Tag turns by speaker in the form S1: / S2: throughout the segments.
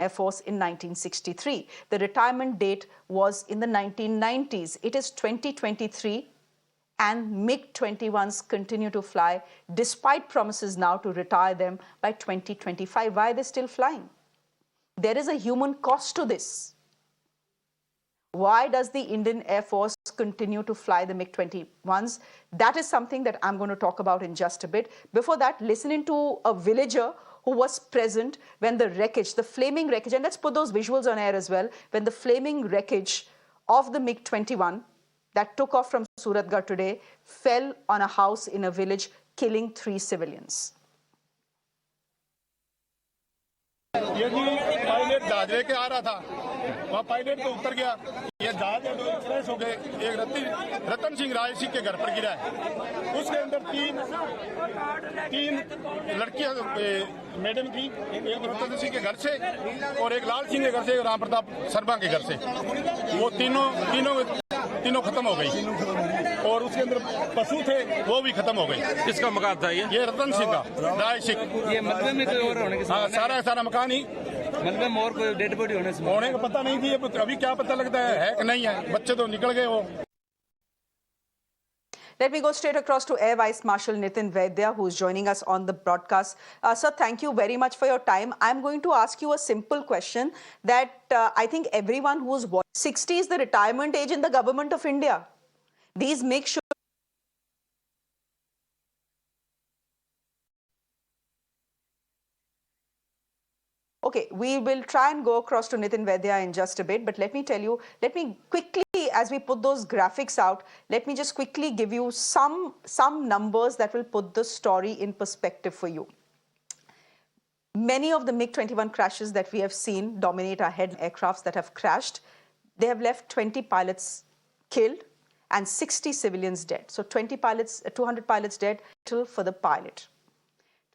S1: Air Force in 1963. The retirement date was in the 1990s. It is 2023 and MiG-21s continue to fly despite promises now to retire them by 2025. Why are they still flying? There is a human cost to this. Why does the Indian Air Force continue to fly the MiG-21s? That is something that I'm going to talk about in just a bit. Before that, listening to a villager who was present when the wreckage, the flaming wreckage, and let's put those visuals on air as well, when the flaming wreckage of the MiG-21 that took off from Suratgarh today fell on a house in a village, killing 3 civilians.
S2: ये जी pilot जहाज लेके आ रहा था, वहाँ pilot तो उतर गया, ये जहाज क्रैश हो गए, एक रतन सिंह राय सिंह के घर पर गिरा है, उसके अंदर तीन लड़कियां मैडम की, एक रतन सिंह के घर से और एक लाल सिंह के घर से, राम प्रताप शर्मा के घर से, वो तीनों खत्म हो गई और उसके अंदर पशु थे वो भी खत्म हो गए।
S3: किसका मकान था ये
S2: रतन सिंह का, राय सिंह।
S3: ये मतलब में कोई और होने के
S2: सारा मकान ही
S3: मतलब में और कोई डेड बॉडी होने
S2: का पता नहीं थी। अभी क्या पता लगता है कि नहीं है, बच्चे तो निकल गए वो।
S1: Let me go straight across to Air Vice Marshal Nitin Vaidya, who is joining us on the broadcast. Sir, thank you very much for your time. I'm going to ask you a simple question that I think everyone who's watching, 60 is the retirement age in the government of India. These make sure. Okay, we will try and go across to Nitin Vaidya in just a bit, but let me tell you, let me quickly, as we put those graphics out, let me just quickly give you some numbers that will put the story in perspective for you. Many of the MiG-21 crashes that we have seen dominate our head aircrafts that have crashed. They have left 20 pilots killed and 60 civilians dead. So 200 pilots dead for the pilot.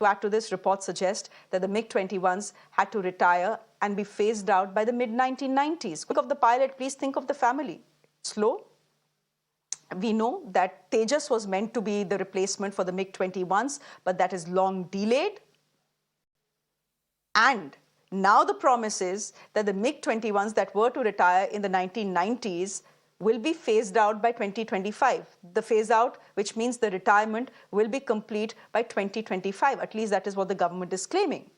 S1: To add to this, reports suggest that the MiG-21s had to retire and be phased out by the mid-1990s. Think of the pilot, please think of the family. Slow. We know that Tejas was meant to be the replacement for the MiG-21s, but that is long delayed. And now the promise is that the MiG-21s that were to retire in the 1990s will be phased out by 2025. The phase out, which means the retirement, will be complete by 2025. At least that is what the government is claiming.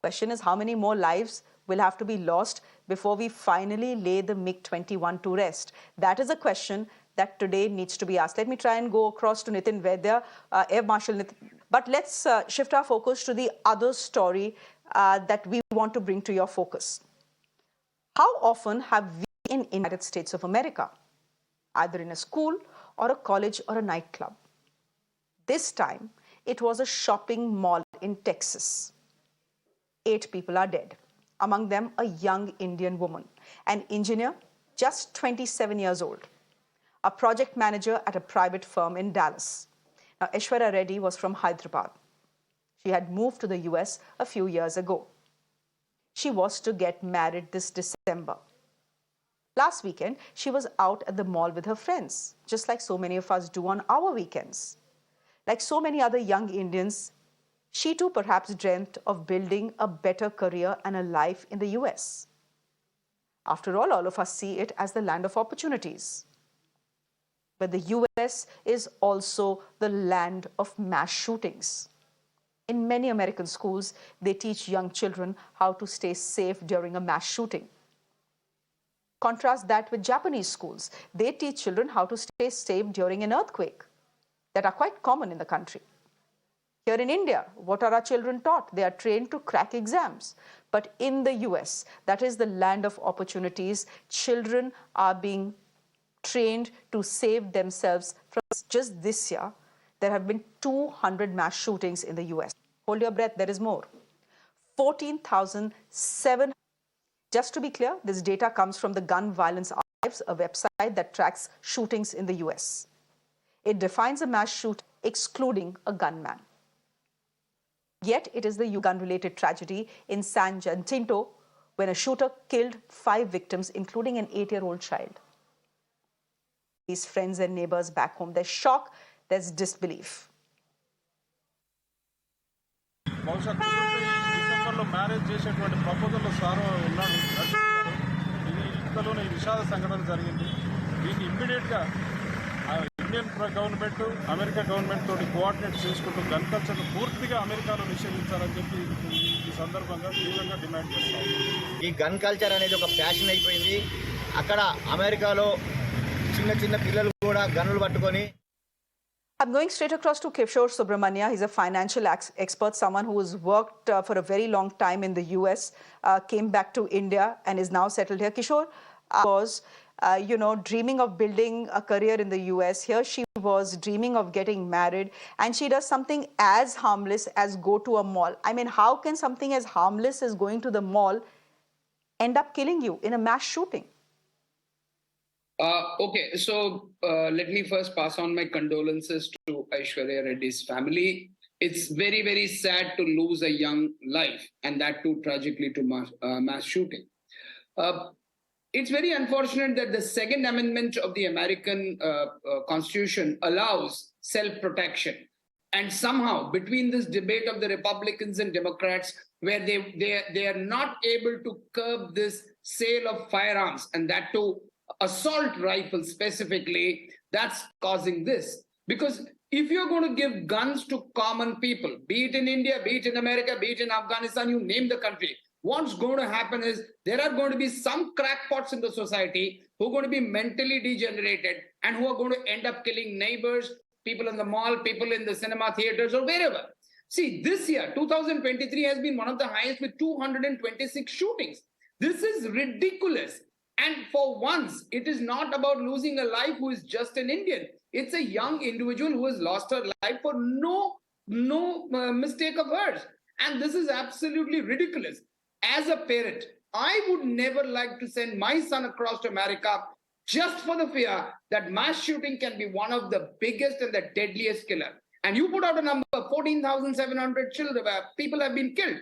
S1: Question is, how many more lives will have to be lost before we finally lay the MiG-21 to rest? That is a question that today needs to be asked. Let me try and go across to Nitin Vaidya, Air Marshal Nitin. But let's shift our focus to the other story that we want to bring to your focus. How often have we in the United States of America, either in a school or a college or a nightclub? This time, it was a shopping mall in Texas. 8 people are dead, among them a young Indian woman, an engineer just 27 years old, a project manager at a private firm in Dallas. Now, Aishwarya Reddy was from Hyderabad. She had moved to the US a few years ago. She was to get married this December. Last weekend, she was out at the mall with her friends, just like so many of us do on our weekends. Like so many other young Indians, she too perhaps dreamt of building a better career and a life in the US. After all of us see it as the land of opportunities. But the US is also the land of mass shootings. In many American schools, they teach young children how to stay safe during a mass shooting. Contrast that with Japanese schools. They teach children how to stay safe during an earthquake that are quite common in the country. Here in India, what are our children taught? They are trained to crack exams. But in the US, that is the land of opportunities, children are being trained to save themselves from. Just this year, there have been 200 mass shootings in the US. Hold your breath, there is more. 14,700. Just to be clear, this data comes from the Gun Violence Archives, a website that tracks shootings in the US. It defines a mass shooting excluding a gunman. Yet it is the gun-related tragedy in San Jacinto when a shooter killed 5 victims, including an 8-year-old child. These friends and neighbors back home, there's shock, there's disbelief.
S2: बहुत
S4: అమెరికాలో marriage చేసేటువంటి ప్రపోజల్లో sir ఉన్నాడు. ఇది ఇంతలోనే ఈ విషాద సంఘటన జరిగింది. దీన్ని ఇమ్మీడియట్గా ఇండియన్ గవర్నమెంట్ అమెరికా గవర్నమెంట్ తోటి కోఆర్డినేట్ చేసుకుంటూ గన్ కల్చర్ను పూర్తిగా అమెరికాలో నిషేధించాలని చెప్పి ఈ సందర్భంగా తీవ్రంగా డిమాండ్ చేస్తాం.
S5: ఈ గన్ కల్చర్ అనేది ఒక ఫ్యాషన్ అయిపోయింది. అక్కడ అమెరికాలో చిన్న చిన్న పిల్లలు కూడా గన్నులు పట్టుకొని.
S1: I'm going straight across to Kishore Subramania. He's a financial expert, someone who has worked for a very long time in the US, came back to India and is now settled here. Kishore was, dreaming of building a career in the US. Here she was dreaming of getting married, and she does something as harmless as go to a mall. I mean, how can something as harmless as going to the mall end up killing you in a mass shooting?
S6: Okay, so let me first pass on my condolences to Aishwarya Reddy's family. It's very, very sad to lose a young life, and that too tragically to mass shooting. It's very unfortunate that the Second Amendment of the American Constitution allows self-protection. And somehow, between this debate of the Republicans and Democrats, where they are not able to curb this sale of firearms, and that too assault rifles specifically, that's causing this. Because if you're going to give guns to common people, be it in India, be it in America, be it in Afghanistan, you name the country, what's going to happen is there are going to be some crackpots in the society who are going to be mentally degenerated and who are going to end up killing neighbors, people in the mall, people in the cinema theaters or wherever. See, this year, 2023 has been one of the highest with 226 shootings. This is ridiculous. And for once, it is not about losing a life who is just an Indian. It's a young individual who has lost her life for no mistake of hers. And this is absolutely ridiculous. As a parent, I would never like to send my son across to America just for the fear that mass shooting can be one of the biggest and the deadliest killer. And you put out a number, 14,700 children, people have been killed.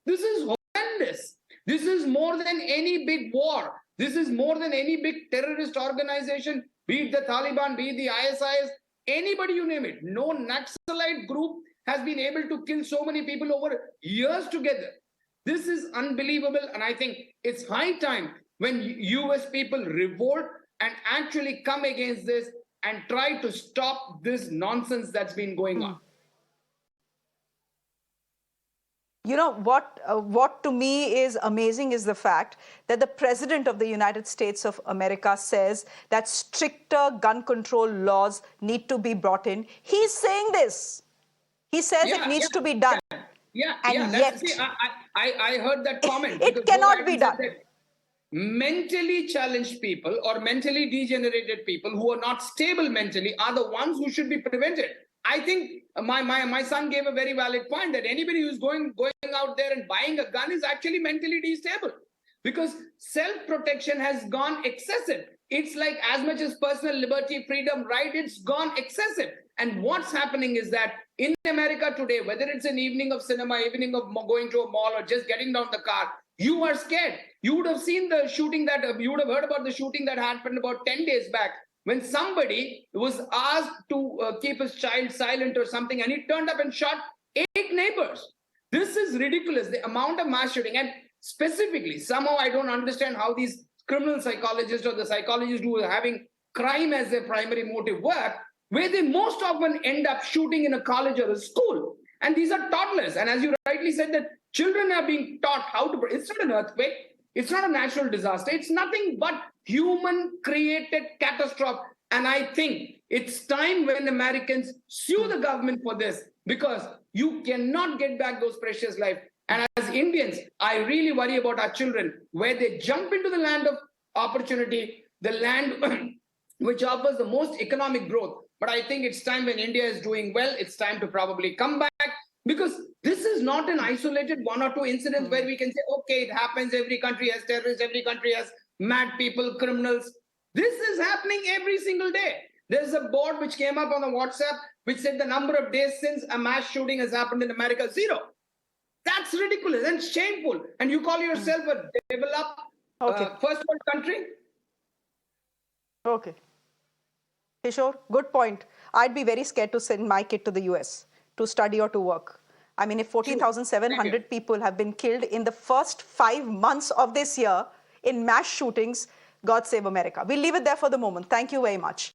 S6: This is horrendous. This is more than any big war. This is more than any big terrorist organization, be it the Taliban, be it the ISIS, anybody you name it. No Naxalite group has been able to kill so many people over years together. This is unbelievable, and I think it's high time when US people revolt and actually come against this and try to stop this nonsense that's been going on.
S1: You know, what to me is amazing is the fact that the President of the United States of America says that stricter gun control laws need to be brought in. He's saying this. He says it needs to be done. And yet,
S6: I heard that comment.
S1: It cannot be done.
S6: Mentally challenged people or mentally degenerated people who are not stable mentally are the ones who should be prevented. I think my son gave a very valid point that anybody who's going out there and buying a gun is actually mentally destable, because self-protection has gone excessive. It's like as much as personal liberty, freedom, right, it's gone excessive. And what's happening is that in America today, whether it's an evening of cinema, evening of going to a mall or just getting down the car, you are scared. You would have seen the shooting you would have heard about the shooting that happened about 10 days back, when somebody was asked to keep his child silent or something, and he turned up and shot 8 neighbors. This is ridiculous, the amount of mass shooting. And specifically, somehow I don't understand how these criminal psychologists or the psychologists who are having crime as their primary motive work, where they most often end up shooting in a college or a school. And these are toddlers. And as you rightly said, that children are being taught how to... It's not an earthquake. It's not a natural disaster. It's nothing but human-created catastrophe. And I think it's time when Americans sue the government for this, because you cannot get back those precious lives. And as Indians, I really worry about our children, where they jump into the land of opportunity, the land which offers the most economic growth. But I think it's time when India is doing well, it's time to probably come back, because this is not an isolated 1 or 2 incidents where we can say, okay, it happens, every country has terrorists, every country has mad people, criminals. This is happening every single day. There's a board which came up on the WhatsApp which said the number of days since a mass shooting has happened in America, 0. That's ridiculous and shameful. And you call yourself a developed first world country?
S1: Okay. Kishore, good point. I'd be very scared to send my kid to the US to study or to work. I mean, if 14,700 people have been killed in the first 5 months of this year in mass shootings, God save America. We'll leave it there for the moment. Thank you very much.